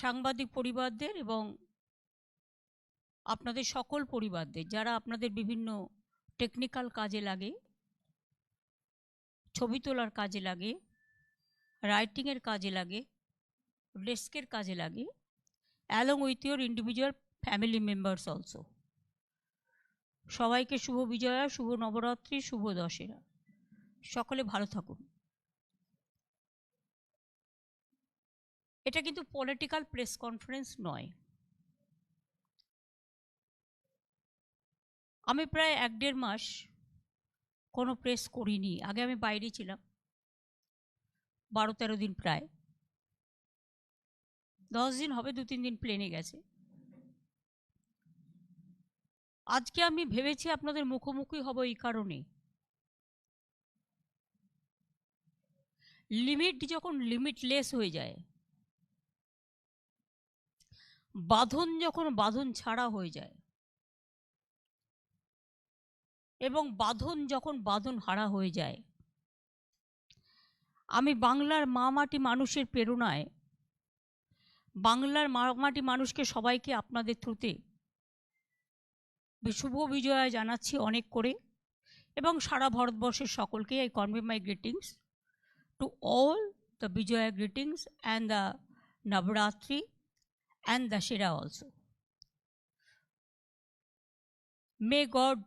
সাংবাদিক পরিবারদের এবং আপনাদের সকল পরিবারদের, যারা আপনাদের বিভিন্ন টেকনিক্যাল কাজে লাগে, ছবি তোলার কাজে লাগে, রাইটিংয়ের কাজে লাগে, ডেস্কের কাজে লাগে, along with your individual family members also. সবাইকে শুভ বিজয়া, শুভ নবরাত্রি, শুভ দশেরা। সকলে ভালো থাকুন। এটা কিন্তু পলিটিক্যাল প্রেস কনফারেন্স নয়। আমি প্রায় 1-1.5 মাস কোনো প্রেস করিনি। আগে আমি বাইরে ছিলাম 12-13 দিন, প্রায় 10 দিন হবে, 2-3 দিন প্লেনে গেছে। আজকে আমি ভেবেছি আপনাদের মুখোমুখি হব এই কারণে, লিমিট যখন লিমিটলেস হয়ে যায়, বাঁধন যখন বাঁধন ছাড়া হয়ে যায়, এবং বাঁধন যখন বাঁধন হারা হয়ে যায়, আমি বাংলার মা মাটি মানুষের প্রেরণায়, বাংলার মা মাটি মানুষকে সবাইকে আপনাদের থ্রুতে শুভ বিজয়া জানাচ্ছি অনেক করে, এবং সারা ভারতবর্ষের সকলকে I convey my greetings to all the Vijaya greetings and the Navratri and Dussehra also. May God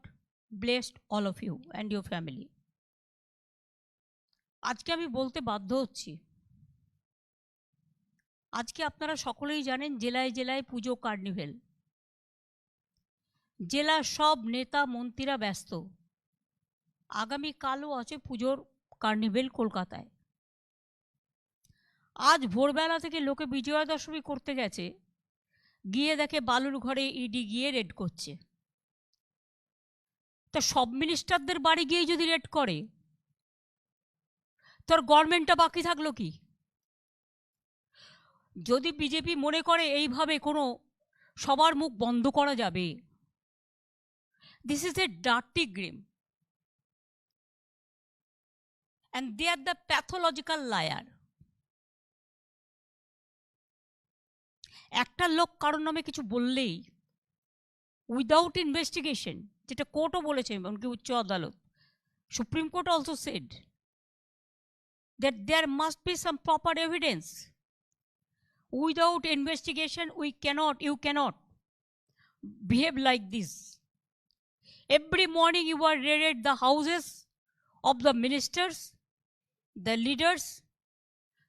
blessed all of you and your family. আজকে আমি বলতে বাধ্য হচ্ছি, আজকে আপনারা সকলেই জানেন জেলায় জেলায় পুজো কার্নিভেল। জেলার সব নেতা মন্ত্রীরা ব্যস্ত। আগামীকালও আছে পুজোর কার্নিভেল কলকাতায়। আজ ভোরবেলা থেকে লোকে বিজয়া দশমী করতে গেছে, গিয়ে দেখে বালুর ঘরে ইডি গিয়ে রেড করছে। তা সব মিনিস্টারদের বাড়ি গিয়ে যদি রেড করে, তোর গভর্নমেন্টটা বাকি থাকলো কি? যদি বিজেপি মনে করে এইভাবে কোনো সবার মুখ বন্ধ করা যাবে, this is a dirty game and they are the pathological liar. একটা লোক কারোর নামে কিছু বললেই উইদাউট ইনভেস্টিগেশন, যেটা কোর্টও বলেছে, এমনকি উচ্চ আদালত, supreme court also shed that there must be some proper evidence. Without investigation, you cannot behave like this. Every morning you are raided the houses of the ministers, the leaders,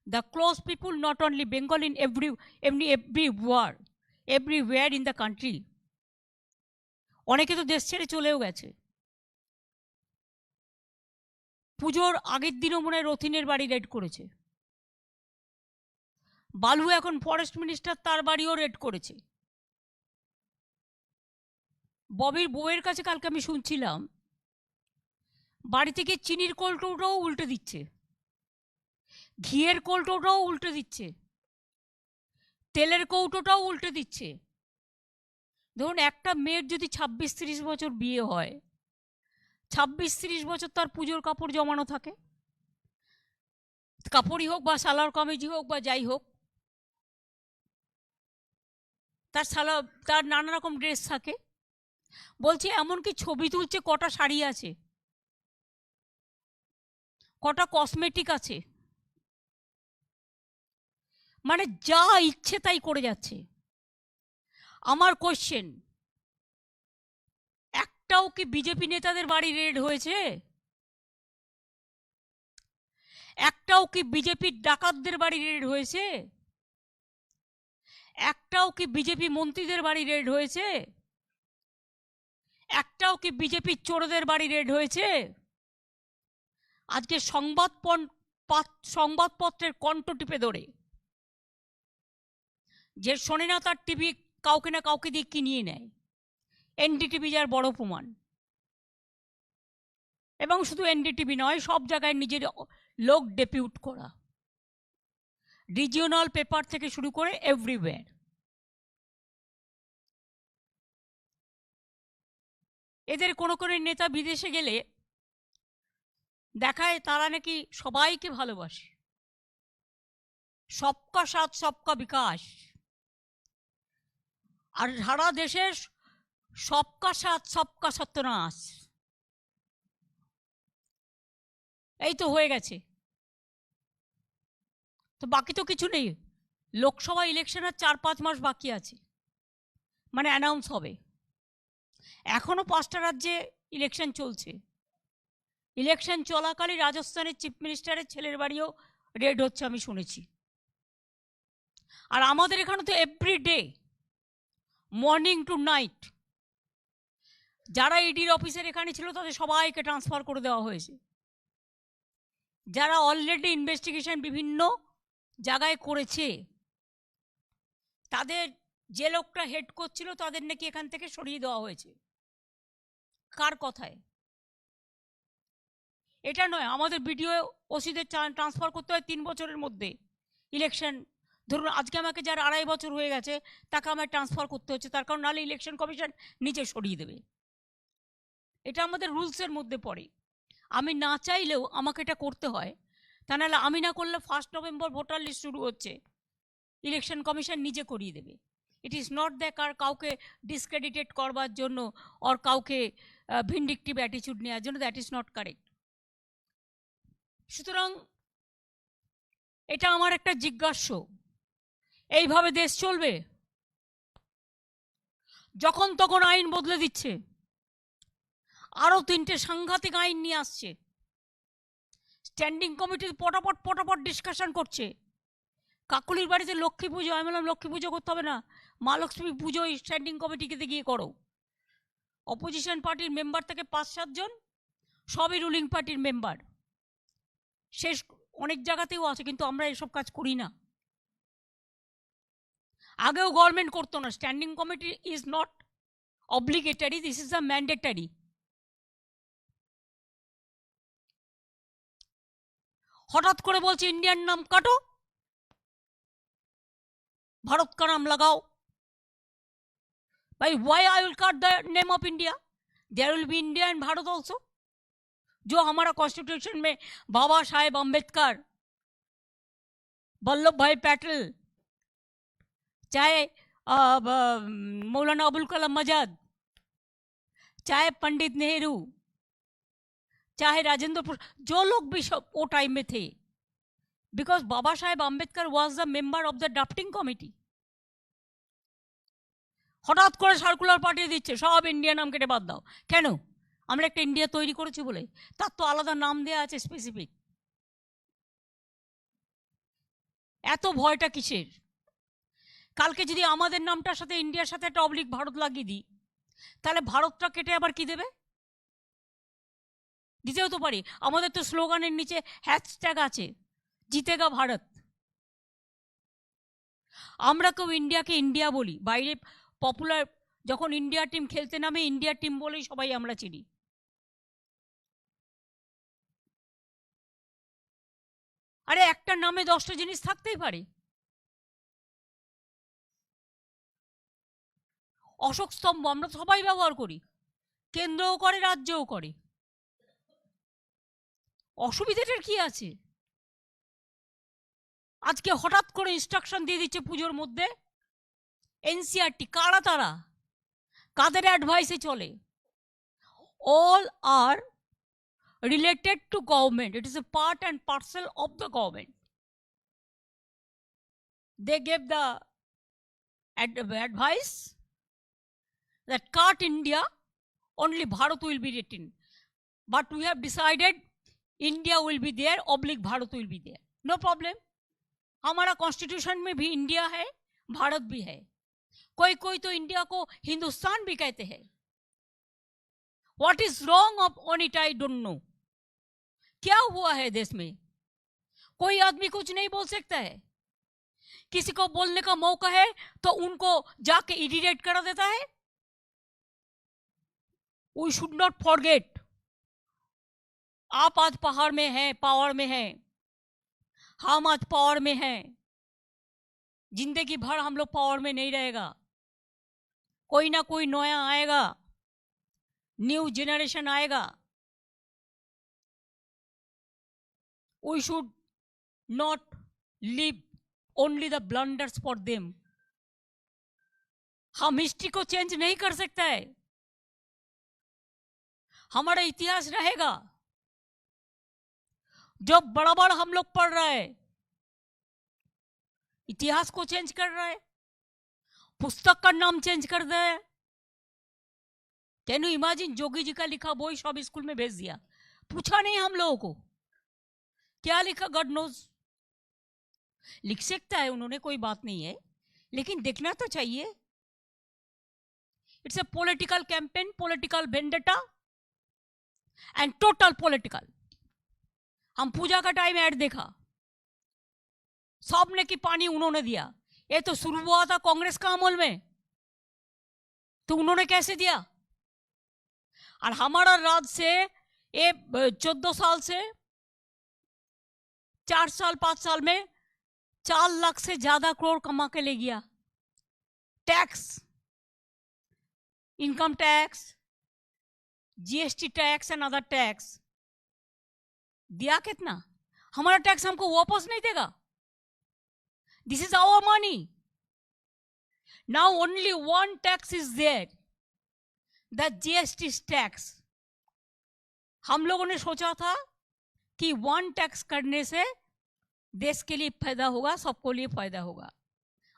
the close people, not only Bengal, in everywhere in the country. অনেকে তো দেশ ছেড়ে চলেও গেছে। পুজোর আগের দিনও মনে হয় রথিনের বাড়ি রেড করেছে। বালু এখন ফরেস্ট মিনিস্টার, তার বাড়িও রেড করেছে। ববির বউয়ের কাছে কালকে আমি শুনছিলাম, বাড়ি থেকে চিনির কৌটোটাও উল্টে দিচ্ছে, ঘিয়ের কৌটোটাও উল্টে দিচ্ছে, তেলের কৌটোটাও উল্টে দিচ্ছে। ধরুন একটা মেয়ের যদি 26-30 বছর বিয়ে হয়, 26-30 বছর তার পুজোর কাপড় জমানো থাকে, কাপড়ই হোক বা সালোয়ার কামিজই হোক বা যাই হোক, তার নানা রকম ড্রেস থাকে। বলছি এমনকি ছবি তুলছে, কটা শাড়ি আছে, কটা কসমেটিক আছে, মানে যা ইচ্ছে তাই করে যাচ্ছে। আমার কোশ্চেন, একটাও কি বিজেপি নেতাদের বাড়ি রেড হয়েছে? একটাও কি বিজেপির ডাকাতদের বাড়ি রেড হয়েছে? একটাও কি বিজেপি মন্ত্রীদের বাড়ি রেড হয়েছে? একটাও কি বিজেপির চোরদের বাড়ি রেড হয়েছে? আজকে সংবাদপত্রের কণ্ঠ টিপে ধরে, যে শোনে না তার টিভি কাউকে না কাউকে দিয়ে কিনিয়ে নেয়। এনডিটিভি যার বড় প্রমাণ। এবং শুধু এনডিটিভি নয়, সব জায়গায় নিজের লোক ডেপিউট করা, রিজিওনাল পেপার থেকে শুরু করে এভরিওয়্যার। এদের কোনো কোনো নেতা বিদেশে গেলে দেখায় তারা নাকি সবাইকে ভালোবাসে, সবকা সাথ সবকা বিকাশ। আর সারা দেশের সবকা সাথ সবকা সত্যনাশ, এই তো হয়ে গেছে। তো বাকি তো কিছু নেই। লোকসভা ইলেকশনের 4-5 মাস বাকি আছে, মানে অ্যানাউন্স হবে। এখনো 5টা রাজ্যে ইলেকশন চলছে। ইলেকশন চলাকালীন রাজস্থানের চিফ মিনিস্টারের ছেলের বাড়িও রেড হচ্ছে আমি শুনেছি। আর আমাদের এখানে তো every day morning to night যারা ইডির অফিসের এখানে ছিল তাদের সবাইকে ট্রান্সফার করে দেওয়া হয়েছে। যারা অলরেডি ইনভেস্টিগেশন বিভিন্ন জায়গায় করেছে, তাদের যে লোকটা হেড করছিল তাদের নাকি এখান থেকে সরিয়ে দেওয়া হয়েছে। কার কথায়? এটা নয়, আমাদের বিডিও ওসিদের ট্রান্সফার করতে হয় 3 বছরের মধ্যে। ইলেকশন ধরুন আজকে আমাকে যার 2.5 বছর হয়ে গেছে তাকে আমায় ট্রান্সফার করতে হচ্ছে, তার কারণ নাহলে ইলেকশন কমিশন নিচে সরিয়ে দেবে। এটা আমাদের রুলসের মধ্যে পড়ে। আমি না চাইলেও আমাকে এটা করতে হয়, তা নাহলে আমি না করলে 1 নভেম্বর ভোটার লিস্ট শুরু হচ্ছে, ইলেকশন কমিশন নিজে করিয়ে দেবে। ইট ইজ নট দ্যাট কাউকে ডিসক্রেডিটেড করবার জন্য আর কাউকে ভিন্ডিকটিভ অ্যাটিটিউড নেওয়ার জন্য, দ্যাট ইজ নট কারেক্ট। সুতরাং এটা আমার একটা জিজ্ঞাস্য, এইভাবে দেশ চলবে? যখন তখন আইন বদলে দিচ্ছে, আরো 3টে সাংঘাতিক আইন নিয়ে আসছে, স্ট্যান্ডিং কমিটি পটাপট পটাপট ডিসকাশন করছে। কাকুলির বাড়িতে লক্ষ্মী পুজো, আমি বললাম লক্ষ্মী পুজো করতে হবে না, মা লক্ষ্মী পুজো স্ট্যান্ডিং কমিটিকে গিয়ে করো। অপোজিশন পার্টির মেম্বার থেকে 5-7 জন, সবই রুলিং পার্টির মেম্বার। শেষ অনেক জায়গাতেও আছে, কিন্তু আমরা এসব কাজ করি না। আগেও গভর্নমেন্ট করতো না। Standing committee is not obligatory, this is a mandatory. হঠাৎ করে বলছে ইন্ডিয়ার নাম কাটো, भारत का नाम लगाओ। भाई why I will cut the name of India? There will be India and Bharat also. जो हमारा कॉन्स्टिट्यूशन में बाबा साहेब अम्बेडकर, वल्लभ भाई पटेल, चाहे मौलाना अबुल कलाम आजाद, चाहे पंडित नेहरू, चाहे राजेंद्र प्रसाद, जो लोग भी वो टाइम में थे, because Baba Saheb Ambedkar was the member of the drafting committee. হঠাৎ করে সার্কুলার পাঠিয়ে দিচ্ছে সব ইন্ডিয়া নাম কেটে বাদ দাও। কেন? আমরা একটা ইন্ডিয়া তৈরি করেছি বলে? তার তো আলাদা নাম দেওয়া আছে স্পেসিফিক। এত ভয়টা কিসের? কালকে যদি আমাদের নামটার সাথে ইন্ডিয়ার সাথে একটা অবলিক ভারত লাগিয়ে দিই, তাহলে ভারতটা কেটে আবার কি দেবে? দিতেও তো পারি। আমাদের তো স্লোগানের নিচে হ্যাশট্যাগ আছে, জিতেগা ভারত। আমরা কেউ ইন্ডিয়াকে ইন্ডিয়া বলি, বাইরে পপুলার যখন ইন্ডিয়া টিম খেলতে নামে ইন্ডিয়া টিম বলেই সবাই আমরা চিনি। আরে একটা নামে 10টা জিনিস থাকতেই পারে। অশোক স্তম্ভ আমরা সবাই ব্যবহার করি, কেন্দ্রও করে রাজ্যও করে, অসুবিধাটার কি আছে? আজকে হঠাৎ করে ইনস্ট্রাকশন দিয়ে দিচ্ছে পুজোর মধ্যে এনসিআরটি। কারা তারা? কাদের অ্যাডভাইসে চলে? All are related to government. It is a part and parcel of the government. They gave the advice that cut India, only Bharat will be written. But we have decided India will be there, oblique Bharat will be there. No problem. हमारा constitution में भी India है, भारत भी है। कोई कोई तो India को हिंदुस्तान भी कहते हैं। What is wrong on it? I don't know. क्या हुआ है देश में? कोई आदमी कुछ नहीं बोल सकता है। किसी को बोलने का मौका है तो उनको जाके इरिटेट करा देता है। We should not forget, आप आज पहाड़ में हैं, पावर में हैं, हम आज पावर में हैं। जिंदगी भर हम लोग पावर में नहीं रहेगा, कोई ना कोई नया आएगा, न्यू जनरेशन आएगा। We should not leave only the blunders for them. हम हिस्ट्री को चेंज नहीं कर सकता है, हमारा इतिहास रहेगा। जो बड़ा बड़ा हम लोग पढ़ रहे हैं, इतिहास को चेंज कर रहे हैं, पुस्तक का नाम चेंज कर दे। Can you imagine, Jogi ji का लिखा बोई सब स्कूल में भेज दिया, पूछा नहीं हम लोगों को क्या लिखा, गॉड नोज। लिख सकता है उन्होंने, कोई बात नहीं है, लेकिन देखना तो चाहिए। It's a political campaign, political vendetta and total political. हम पूजा का टाइम ऐड देखा, सबने की पानी उन्होंने दिया। ये तो शुरू हुआ था कांग्रेस का अमल में, तो उन्होंने कैसे दिया? और हमारा राज से ये 14 साल से 4 साल 5 साल में 4 लाख से ज्यादा करोड़ कमा के ले गया। Tax, income tax, GST tax and other tax दिया कितना? हमारा टैक्स हमको वापस नहीं देगा। This is our money. Now only one tax is there, the GST tax. हम लोगों ने सोचा था कि वन टैक्स करने से देश के लिए फायदा होगा, सबको लिए फायदा होगा।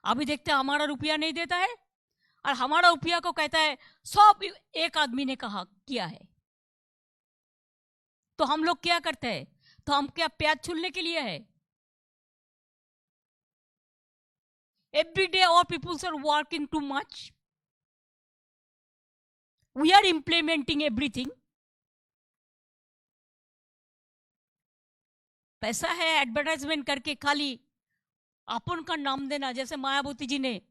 अभी देखते हैं हमारा रुपया नहीं देता है, और हमारा रुपया को कहता है सब एक आदमी ने कहा किया है। तो हम लोग क्या करते हैं? तो हम क्या प्याज छूलने के लिए है? Every day our peoples are working too much, we are implementing everything. पैसा है एडवर्टाइजमेंट करके खाली अपन का नाम देना। जैसे मायावती जी ने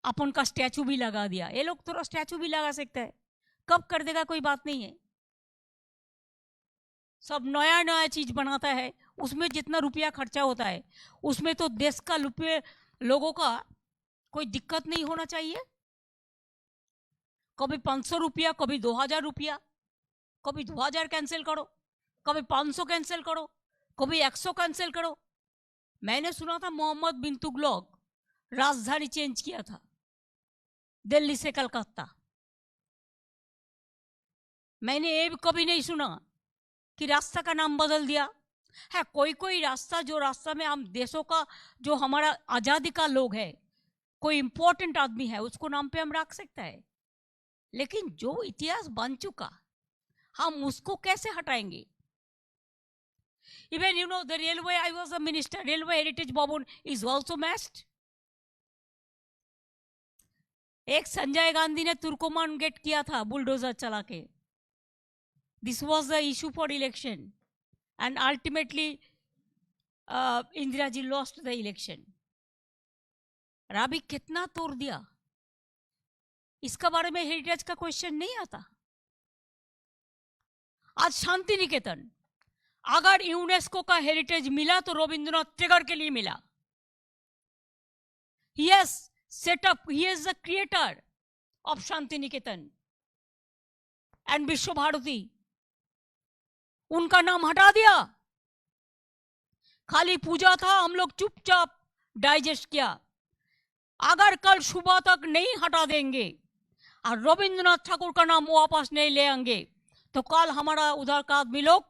अपन का स्टैचू भी लगा दिया, ये लोग थोड़ा स्टैचू भी लगा सकते हैं, कब कर देगा कोई बात नहीं है। सब नया नया चीज बनाता है, उसमें जितना रुपया खर्चा होता है उसमें तो देश का रुपये लोगों का कोई दिक्कत नहीं होना चाहिए। कभी 500 रुपया, कभी 2000 रुपया, कभी 2000 कैंसिल करो, कभी 500 कैंसिल करो, कभी 100 कैंसिल करो। मैंने सुना था मोहम्मद बिन तुगलक राजधानी चेंज किया था, दिल्ली से कलकत्ता। मैंने ये भी कभी नहीं सुना कि रास्ता का नाम बदल दिया है। कोई कोई रास्ता, जो रास्ता में हम देशों का, जो हमारा आजादी का लोग है, कोई इंपॉर्टेंट आदमी है, उसको नाम पे हम रख सकते हैं, लेकिन जो इतिहास बन चुका हम उसको कैसे हटाएंगे? Even the railway, I was a minister, railway heritage भवन is also messed. एक संजय गांधी ने तुर्कोमान गेट किया था बुलडोजर चला के। This was the issue for election, and ultimately Indira ji lost the election. राबी कितना तोड़ दिया, इसका बारे में हेरिटेज का क्वेश्चन नहीं आता। आज शांति निकेतन, अगर यूनेस्को का हेरिटेज मिला तो रविंद्रनाथ टैगोर के लिए मिला। He has set up, he is the creator of Shanti Niketan and विश्व भारती। उनका नाम हटा दिया, खाली पूजा था, हम लोग चुपचाप डाइजेस्ट किया। अगर कल सुबह तक नहीं हटा देंगे और रविंद्रनाथ ठाकुर का नाम वापस नहीं ले आएंगे तो कल हमारा उधर का आदमी लोग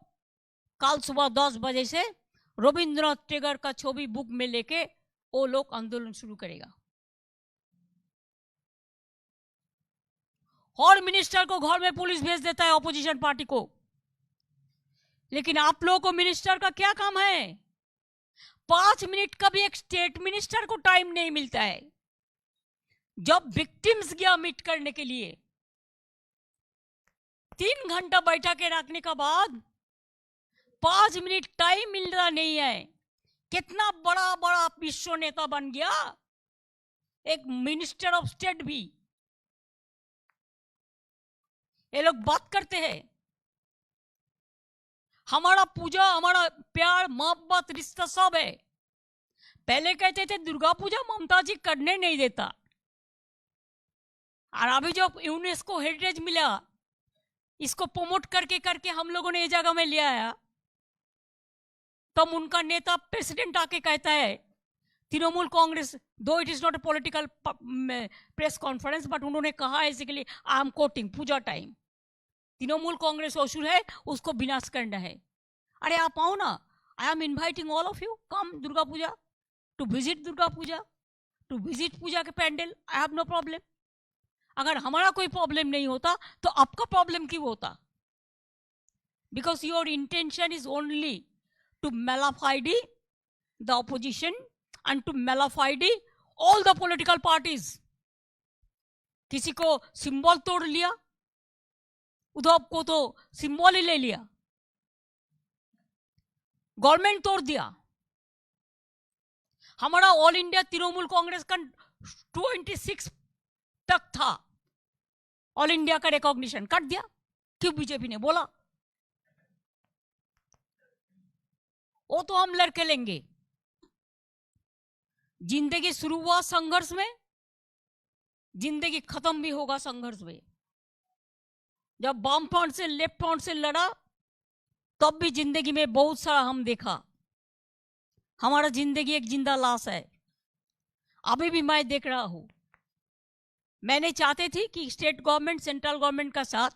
कल सुबह 10 बजे से रविंद्रनाथ टैगोर का छवि बुक में लेके वो लोग आंदोलन शुरू करेगा। और मिनिस्टर को घर में पुलिस भेज देता है ऑपोजिशन पार्टी को, लेकिन आप लोगों को मिनिस्टर का क्या काम है? 5 मिनट का भी एक स्टेट मिनिस्टर को टाइम नहीं मिलता है। जब विक्टिम्स गया मीट करने के लिए 3 घंटा बैठा के रखने के बाद 5 मिनट टाइम मिल रहा नहीं है। कितना बड़ा बड़ा विश्व नेता बन गया एक मिनिस्टर ऑफ स्टेट भी। ये लोग बात करते हैं हमारा पूजा, हमारा प्यार, मोहब्बत, रिश्ता सब है। पहले कहते थे दुर्गा पूजा ममता जी करने नहीं देता, और अभी जब यूनेस्को हेरिटेज मिला, इसको प्रमोट करके करके हम लोगों ने ये जगह में ले आया, तब उनका नेता प्रेसिडेंट आके कहता है Trinamool Congress, though it is not a political press conference, but उन्होंने कहा basically, I am quoting, puja time, Trinamool Congress असुर है, उसको विनाश करना है। अरे आप आओ ना, I am inviting all of you, come Durga Puja, to visit Durga Puja, to visit Puja के pandal, I have no problem. अगर हमारा कोई प्रॉब्लम नहीं होता तो आपका प्रॉब्लम क्यों होता? Because your intention is only to mollify the opposition and to mollify all the political parties. किसी को सिंबल तोड़ लिया, उद्धव को तो सिंबल ही ले लिया, गवर्नमेंट तोड़ दिया। हमारा ऑल इंडिया तृणमूल कांग्रेस का 26 तक था, ऑल इंडिया का रिकॉग्निशन काट दिया, क्यों? बीजेपी ने बोला वो तो हम लड़के लेंगे। जिंदगी शुरू हुआ संघर्ष में, जिंदगी खत्म भी होगा संघर्ष में। जब वाम फ्रंट से लेफ्ट फ्रंट से लड़ा, तब भी जिंदगी में बहुत सारा हम देखा। हमारा जिंदगी एक जिंदा लाश है, अभी भी मैं देख रहा हूं। मैंने चाहते थी कि स्टेट गवर्नमेंट सेंट्रल गवर्नमेंट का साथ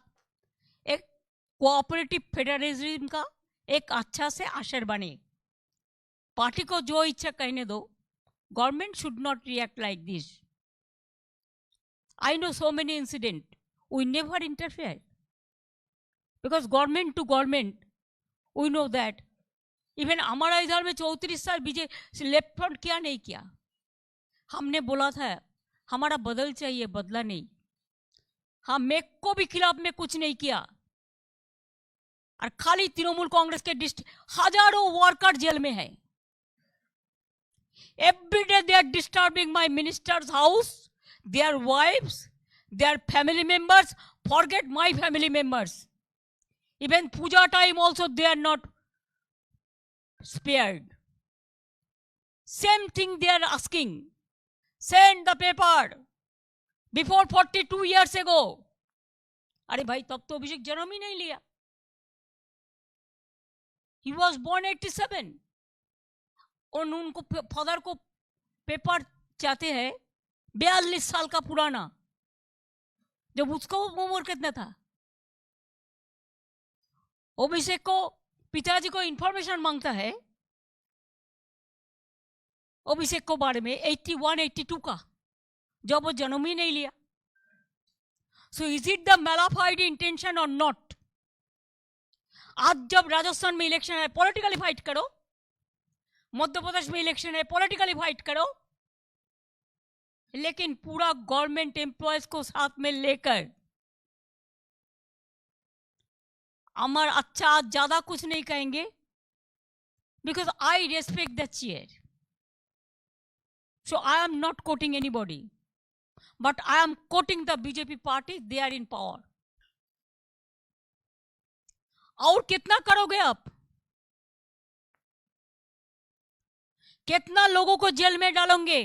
एक कोऑपरेटिव फेडरलिज्म का एक अच्छा से आशर बने। पार्टी को जो इच्छा कहने दो, government should not react like this. I know so many incident, we never interfere, because government to government we know that. Even हमारा इधर में 34 साल बीजेपी लेफ्ट फ्रंट क्या नहीं किया। हमने बोला था हमारा बदल चाहिए, बदला नहीं। हाँ, मेक को भी खिलाफ में कुछ नहीं किया, और खाली तृणमूल कांग्रेस के हजारों वर्कर जेल में है। Every day they are disturbing my ministers house, their wifes, their family members, forget my family members. Even puja time also they are not spared. Same thing they are asking. Send the paper before 42 years ago. अरे भाई, तब तो अभिषेक जन्म ही नहीं लिया। He was born 87. और उनको father को पेपर चाहते हैं 42 साल का पुराना, जब उसको उम्र कितना था। अभिषेक को पिताजी को इंफॉर्मेशन मांगता है अभिषेक को बारे में 81, 82 का, जब वो जन्म ही नहीं लिया। So is it the mala fide intention और नॉट? आज जब राजस्थान में इलेक्शन है, पॉलिटिकली फाइट करो। मध्य प्रदेश में इलेक्शन है, पॉलिटिकली फाइट करो, लेकिन पूरा गवर्नमेंट एम्प्लॉयज को साथ में लेकर। अमर अच्छा, आज ज्यादा कुछ नहीं कहेंगे, because I respect the chair. So I am not quoting anybody, but I am quoting the BJP party, they are in power. और कितना करोगे आप? कितना लोगों को जेल में डालोगे?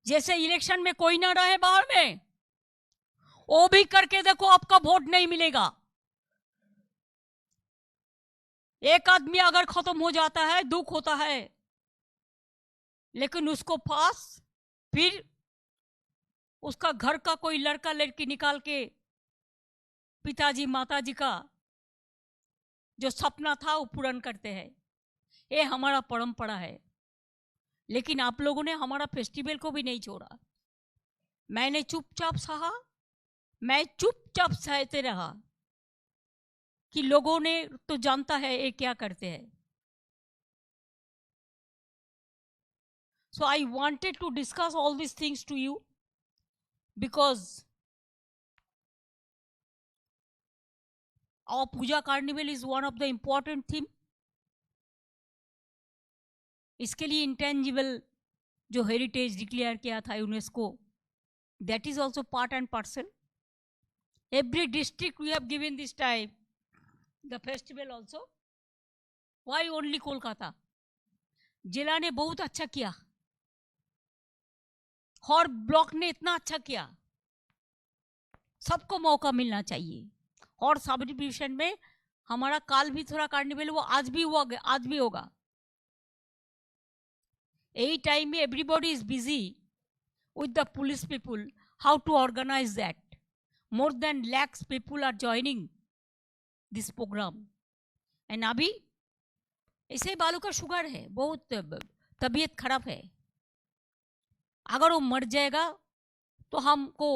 जैसे इलेक्शन में कोई ना रहे बाहर में, वो भी करके देखो, आपका वोट नहीं मिलेगा। एक आदमी अगर खत्म हो जाता है, दुख होता है, लेकिन उसको पास फिर उसका घर का कोई लड़का लड़की निकाल के पिताजी माताजी का जो सपना था वो पूर्ण करते हैं। ये हमारा परंपरा है। लेकिन आप लोगों ने हमारा फेस्टिवल को भी नहीं छोड़ा। मैंने चुपचाप सहा, मैं चुपचाप सहते रहा कि लोगों ने तो जानता है ये क्या करते हैं। So I wanted to discuss all these things to you because our Puja Carnival is one of the important theme. इसके लिए इंटेंजिबल जो हेरिटेज डिक्लेयर किया था UNESCO, that is also part and parcel. Every district we have given this time the festival also. Why only Kolkata? जिला ने बहुत अच्छा किया, और ब्लॉक ने इतना अच्छा किया। सबको मौका मिलना चाहिए। और सब डिवीजन में हमारा काल भी थोड़ा कार्निवल हुआ, आज भी हुआ, आज भी होगा। यही टाइम में everybody is busy with the police people how to organize that. More than lakhs people are joining this program. And अभी ऐसे बालू का शुगर है, बहुत तबीयत खराब है. अगर वो मर जाएगा तो हमको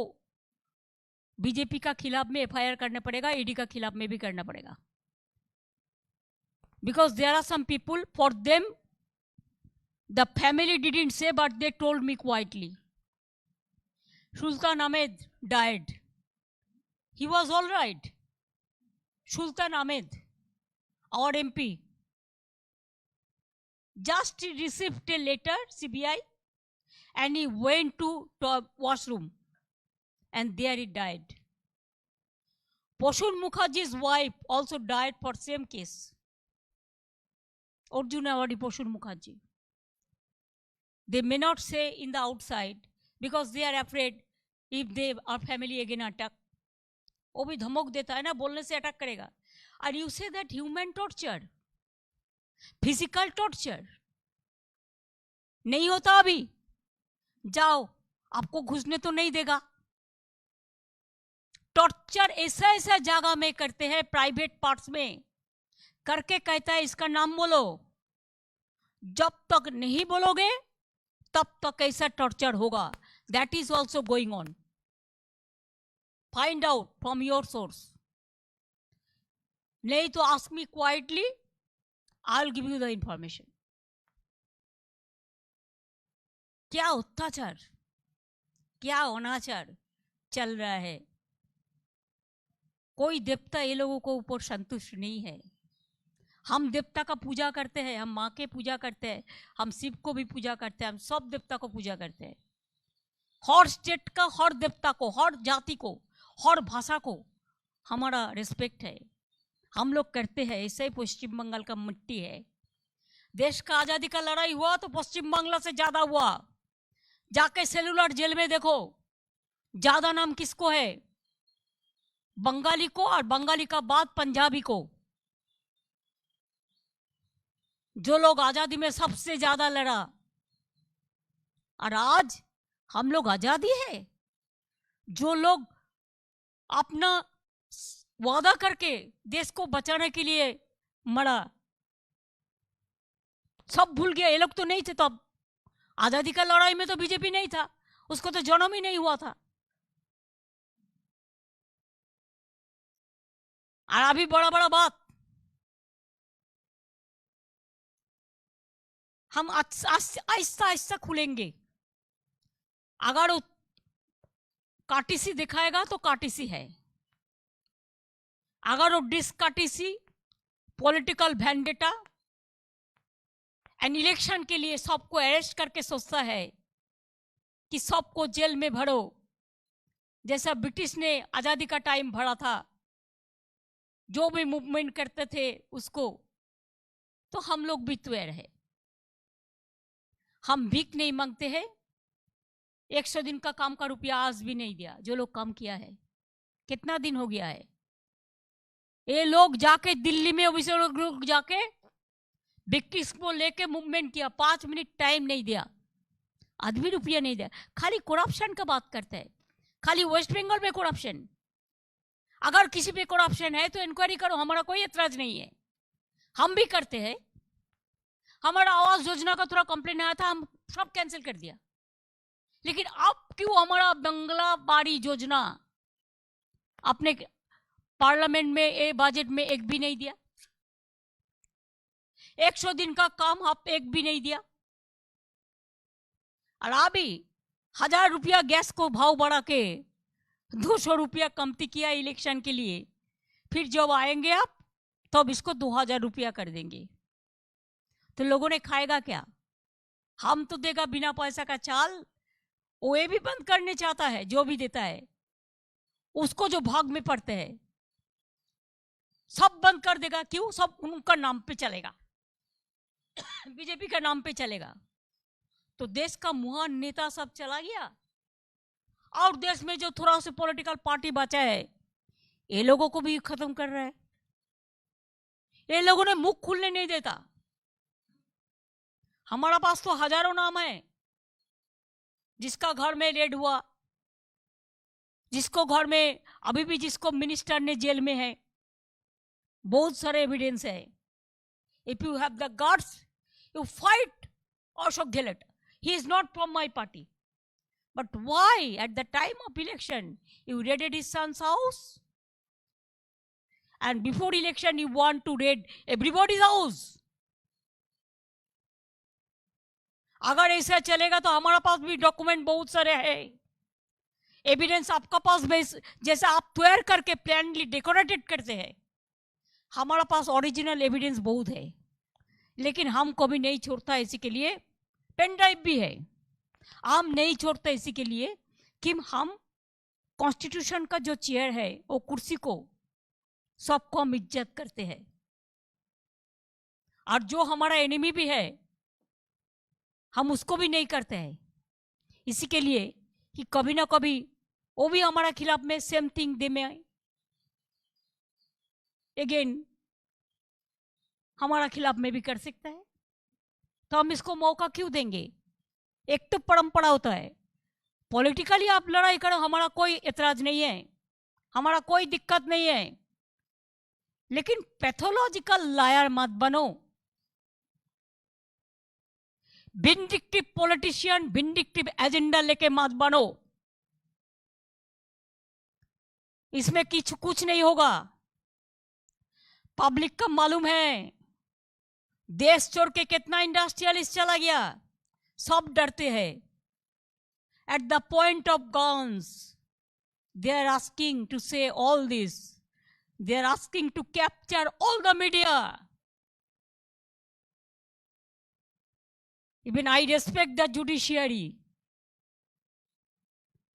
बीजेपी का खिलाफ में एफआईआर करना पड़ेगा, ईडी का खिलाफ में भी करना पड़ेगा. Because there are some people, for them the family didn't say but they told me quietly. Sultan Ahmed died. He was all right. Sultan Ahmed, our MP, just received a letter, CBI, and he went to washroom, and there he died. Poshun Mukherjee's wife also died for same case. Arjun Awadi Poshun Mukherjee. They may not say in the outside because they are afraid if they are family again attack. वो भी धमक देता है ना, बोलने से attack करेगा. And you say that human torture, physical torture नहीं होता अभी. जाओ, आपको घुसने तो नहीं देगा. टॉर्चर ऐसा ऐसा जगह में करते हैं, प्राइवेट पार्ट्स में करके कहता है इसका नाम बोलो. जब तक नहीं बोलोगे तब तक ऐसा टॉर्चर होगा. That is also going on. Find out from your source. नहीं तो ask me quietly, I'll give you the information. क्या अत्याचार, क्या अनाचार चल रहा है. कोई देवता ये लोगों को ऊपर संतुष्ट नहीं है. हम देवता का पूजा करते हैं, हम माँ के पूजा करते हैं, हम शिव को भी पूजा करते हैं, हम सब देवता को पूजा करते हैं. हर स्टेट का, हर देवता को, हर जाति को, हर भाषा को हमारा रिस्पेक्ट है. हम लोग करते हैं. ऐसे ही पश्चिम बंगाल का मिट्टी है. देश का आजादी का लड़ाई हुआ तो पश्चिम बांग्ला से ज्यादा हुआ. जाके सेलुलर जेल में देखो, ज्यादा नाम किसको है? बंगाली को, और बंगाली का बाद पंजाबी को. जो लोग आजादी में सबसे ज्यादा लड़ा. और आज हम लोग आजादी है. जो लोग अपना वादा करके देश को बचाने के लिए मरा, सब भूल गया. ये लोग तो नहीं थे तब. आजादी का लड़ाई में तो बीजेपी नहीं था, उसको तो जन्म ही नहीं हुआ था. और अभी बड़ा बड़ा बात हम आहिस्ता आहिस्ता खुलेंगे. अगर वो काटीसी दिखाएगा तो काटीसी है. अगर वो डिसकाटीसी, पॉलिटिकल वेंडेटा एंड इलेक्शन के लिए सबको अरेस्ट करके सोचता है कि सबको जेल में भरो, जैसा ब्रिटिश ने आजादी का टाइम भरा था, जो भी मूवमेंट करते थे उसको, तो हम लोग भी तैयार है. हम भीख नहीं मांगते हैं. 100 दिन का काम का रुपया आज भी नहीं दिया. जो लोग काम किया है, कितना दिन हो गया है. ये लोग जाके दिल्ली में लोग जाके ब्रिटिश को लेके मूवमेंट किया. 5 मिनट टाइम नहीं दिया, आदमी रुपया नहीं दिया. खाली करप्शन का बात करते हैं. खाली वेस्ट बंगाल में करप्शन. अगर किसी पे करप्शन है तो इंक्वायरी करो, हमारा कोई एतराज नहीं है. हम भी करते हैं. हमारा आवास योजना का थोड़ा कंप्लेन आया था, हम सब कैंसिल कर दिया. लेकिन अब क्यों हमारा बंगला बाड़ी योजना अपने पार्लियामेंट में, ए बजट में एक भी नहीं दिया? 100 दिन का काम आप एक भी नहीं दिया. और अभी 1000 रुपया गैस को भाव बढ़ा के 200 रुपया कमती किया इलेक्शन के लिए. फिर जब आएंगे आप तब इसको 2000 रुपया कर देंगे. तो लोगों ने खाएगा क्या? हम तो देगा बिना पैसा का चाल. वो ये भी बंद करने चाहता है, जो भी देता है उसको, जो भाग में पड़ते हैं सब बंद कर देगा. क्यों? सब उनका नाम पे चलेगा, बीजेपी का नाम पे चलेगा. तो देश का महान नेता सब चला गया. और देश में जो थोड़ा सा पॉलिटिकल पार्टी बचा है, ये लोगों को भी खत्म कर रहा है. ये लोगों ने मुख खुलने नहीं देता. हमारा पास तो हजारों नाम है जिसका घर में रेड हुआ, जिसको घर में अभी भी जिसको मिनिस्टर ने जेल में है, बहुत सारे एविडेंस है. If you have the guts, you fight Ashok Gehlot. He is not from my party. But why at the time of election you raided his son's house? And before election you want to raid everybody's house? अगर ऐसा चलेगा तो हमारा पास भी document बहुत सारे हैं, evidence आपका पास जैसा आप तैयार करके प्लानली डेकोरेटेड करते हैं, हमारा पास ओरिजिनल एविडेंस बहुत है. लेकिन हम कभी नहीं छोड़ता इसी के लिए, पेन ड्राइव भी है, हम नहीं छोड़ते इसी के लिए कि हम कॉन्स्टिट्यूशन का जो चेयर है वो कुर्सी को सबको हम इज्जत करते हैं. और जो हमारा एनिमी भी है हम उसको भी नहीं करते हैं, इसी के लिए कि कभी ना कभी वो भी हमारा खिलाफ में सेम थिंग दे में अगेन हमारा खिलाफ में भी कर सकता है. तो हम इसको मौका क्यों देंगे? एक तो परंपरा होता है, पॉलिटिकली आप लड़ाई करो, हमारा कोई एतराज नहीं है, हमारा कोई दिक्कत नहीं है. लेकिन पैथोलॉजिकल लायर मत बनो, विंडिक्टिव पॉलिटिशियन, विंडिक्टिव एजेंडा लेके मत बनो. इसमें कुछ नहीं होगा. पब्लिक का मालूम है, देश छोड़ के कितना इंडस्ट्रियलिस्ट चला गया, सब डरते हैं. At the point of guns they are asking to say all this, they are asking to capture all the media. Even I respect the judiciary,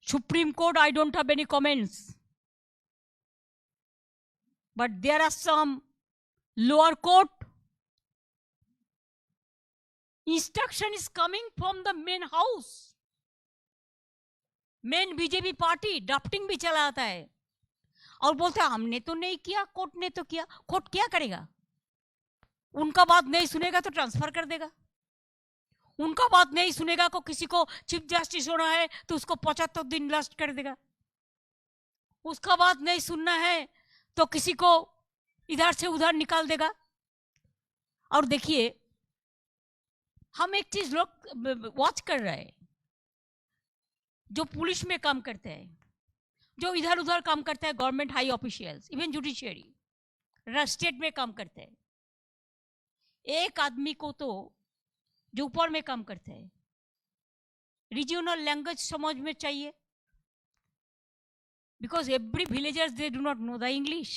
supreme court I don't have any comments, but there are some lower court instruction is coming from the main house, main BJP party drafting भी चला आता है और बोलते हैं हमने तो नहीं किया, कोर्ट ने तो किया. कोर्ट क्या करेगा? उनका बात नहीं सुनेगा तो ट्रांसफर कर देगा, उनका बात नहीं सुनेगा को किसी को चीफ जस्टिस होना है तो उसको 75 दिन लास्ट कर देगा, उसका बात नहीं सुनना है तो किसी को इधर से उधर निकाल देगा. और देखिए हम एक चीज लोग वॉच कर रहे हैं, जो पुलिस में काम करते हैं, जो इधर उधर काम करते हैं, government high officials, even judiciary, state में काम करते हैं, एक आदमी को तो जो ऊपर में काम करते हैं रीजनल लैंग्वेज समझ में चाहिए, because every villagers they do not know the English,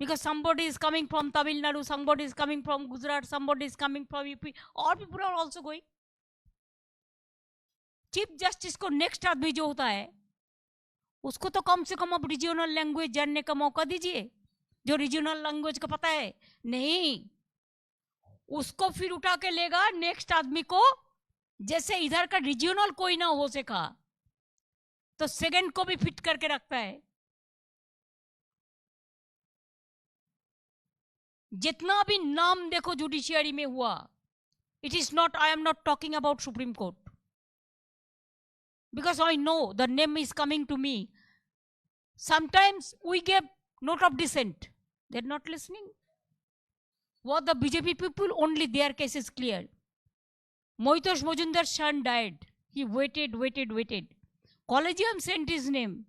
because somebody is coming from Tamil Nadu, somebody is coming from Gujarat, somebody is coming from UP, all people are also going. Chief justice को next आदमी जो होता है उसको तो कम से कम अब regional language जानने का मौका दीजिए, जो रीजनल लैंग्वेज का पता है. नहीं, उसको फिर उठा के लेगा नेक्स्ट आदमी को, जैसे इधर का रीजनल कोई ना हो सका तो सेकंड को भी फिट करके रखता है. जितना भी नाम देखो जुडिशियरी में हुआ, it is not, I am not talking about Supreme Court, because I know the name is coming to me. Sometimes we give note of dissent, they are not listening. what the BJP people, only their case is clear. Moitosh Mojumdar's son died, he waited. Collegium sent his name,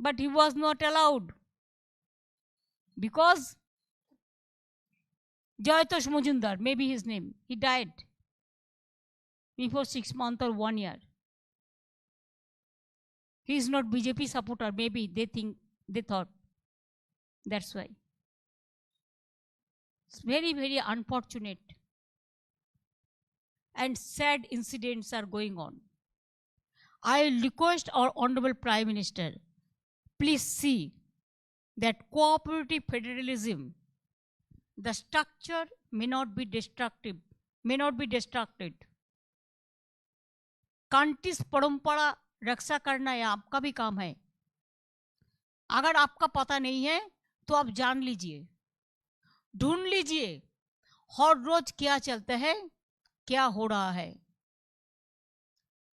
but he was not allowed because Jayatosh Mojumdar, maybe his name, he died before 6 months or 1 year. He is not BJP supporter, maybe they thought. That's why. It's very, very unfortunate and sad incidents are going on. I request our Honorable Prime Minister, please see that cooperative federalism, the structure may not be destructive, may not be destructed. कांटिस परंपरा रक्षा करना यह आपका भी काम है. अगर आपका पता नहीं है तो आप जान लीजिए, ढूंढ लीजिए. हर रोज क्या चलता है, क्या हो रहा है।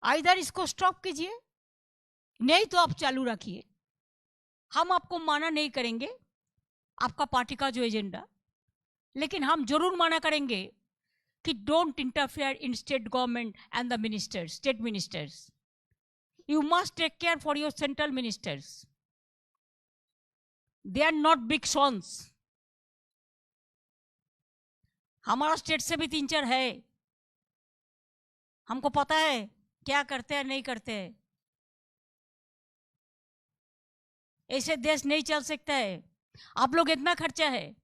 आइदर इसको स्टॉप कीजिए, नहीं तो आप चालू रखिए। हम आपको माना नहीं करेंगे आपका पार्टी का जो एजेंडा, लेकिन हम जरूर माना करेंगे कि don't interfere in state government and the ministers, state ministers. You must take care for your central ministers, they are not big sons. हमारा स्टेट से भी 3-4 है, हमको पता है क्या करते हैं नहीं करते हैं। ऐसे देश नहीं चल सकता है। आप लोग इतना खर्चा है।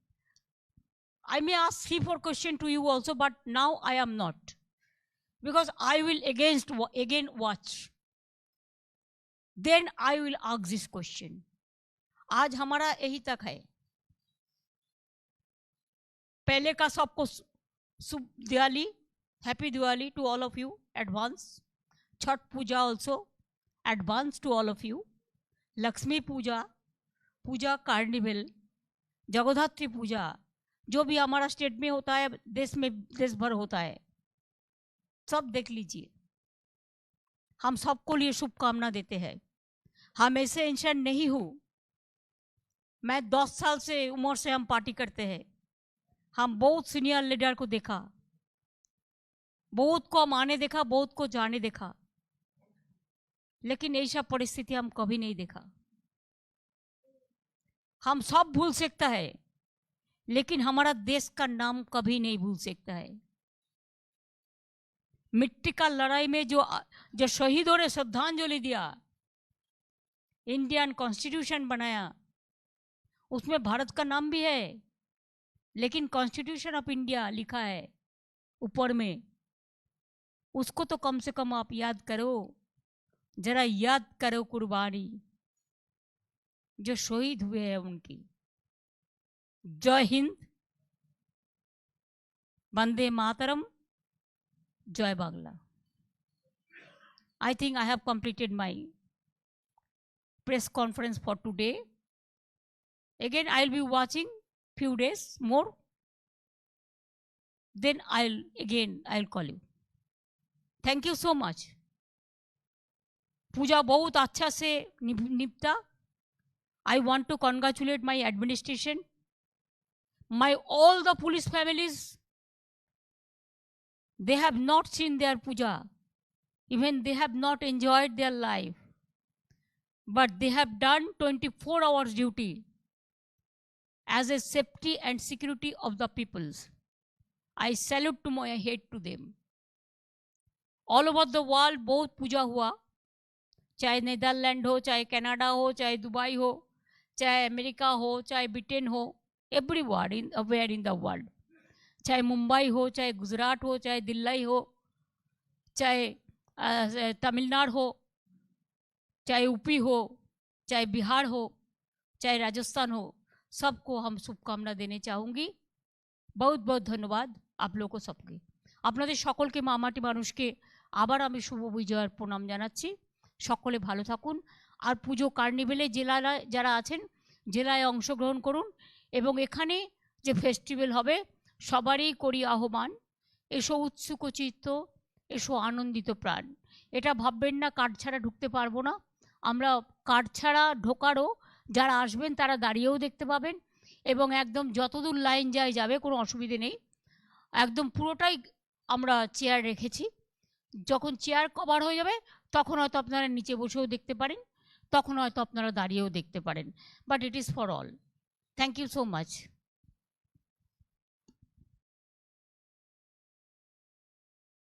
I may ask 3-4 questions to you also, but now I am not, because I will again watch. Then I will ask this question. आज हमारा यही तक है। पहले का सबको शुभ Diwali, happy Diwali to all of you advance. Chhath Puja also advance to all of you. Lakshmi Puja, Puja carnival, Jagaddhatri Puja, जो भी हमारा स्टेट में होता है, देश में देश भर होता है, सब देख लीजिए। हम सबको लिए शुभकामना देते हैं। हम ऐसे इंसान नहीं हूँ। मैं 10 साल से उम्र से हम पार्टी करते हैं। हम बहुत सीनियर लीडर को देखा, बहुत को हम आने देखा, बहुत को जाने देखा, लेकिन ऐसा परिस्थिति हम कभी नहीं देखा। हम सब भूल सकता है, लेकिन हमारा देश का नाम कभी नहीं भूल सकता है। मिट्टी का लड़ाई में जो शहीदों ने श्रद्धांजलि दिया, इंडियन कॉन्स्टिट्यूशन बनाया, उसमें भारत का नाम भी है, लेकिन कॉन्स्टिट्यूशन ऑफ इंडिया लिखा है ऊपर में। उसको तो कम से कम आप याद करो, जरा याद करो कुर्बानी जो शहीद हुए हैं उनकी। जय हिंद, वंदे मातरम, जय Bangla. I think I have completed my press conference for today. Again, I'll be watching few days more. Then I'll call you. Thank you so much. पूजा बहुत अच्छा से निपटा। I want to congratulate my administration, all the police families. They have not seen their puja, even they have not enjoyed their life, but they have done 24 hours duty as a safety and security of the peoples. I salute to my head to them. All over the world बहुत पूजा हुआ, चाहे Netherlands हो, चाहे Canada हो, चाहे Dubai हो, चाहे America हो, चाहे ब्रिटेन हो, everywhere in the world. चाहे मुंबई हो, चाहे गुजरात हो, चाहे दिल्ली हो, चाहे तमिलनाडु हो, चाहे यूपी हो, चाहे बिहार हो, चाहे राजस्थान हो, सबको हम शुभकामना देने चाहूँगी। बहुत बहुत धन्यवाद आप लोगों सबके। আপনাদের সকলকে মামাটি মানুষকে আবার আমি শুভ বিজয়ের প্রণাম জানাচ্ছি। সকলে ভালো থাকুন। আর পুজো কার্নিভেলে যারা আছেন জেলায় অংশগ্রহণ করুন, এবং এখানে যে ফেস্টিভ্যাল হবে সবারই করি আহ্বান, এসো উৎসুক চিত্ত, এসো আনন্দিত প্রাণ। এটা ভাববেন না কার্ড ছাড়া ঢুকতে পারবো না। আমরা কার্ড ছাড়া ঢোকারও যারা আসবেন তারা দাঁড়িয়েও দেখতে পাবেন, এবং একদম যতদূর লাইন যাবে কোনো অসুবিধে নেই। একদম পুরোটাই আমরা চেয়ার রেখেছি। যখন চেয়ার কভার হয়ে যাবে তখন হয়তো আপনারা নিচে বসেও দেখতে পারেন, তখন হয়তো আপনারা দাঁড়িয়েও দেখতে পারেন, but it is for all. Thank you so much.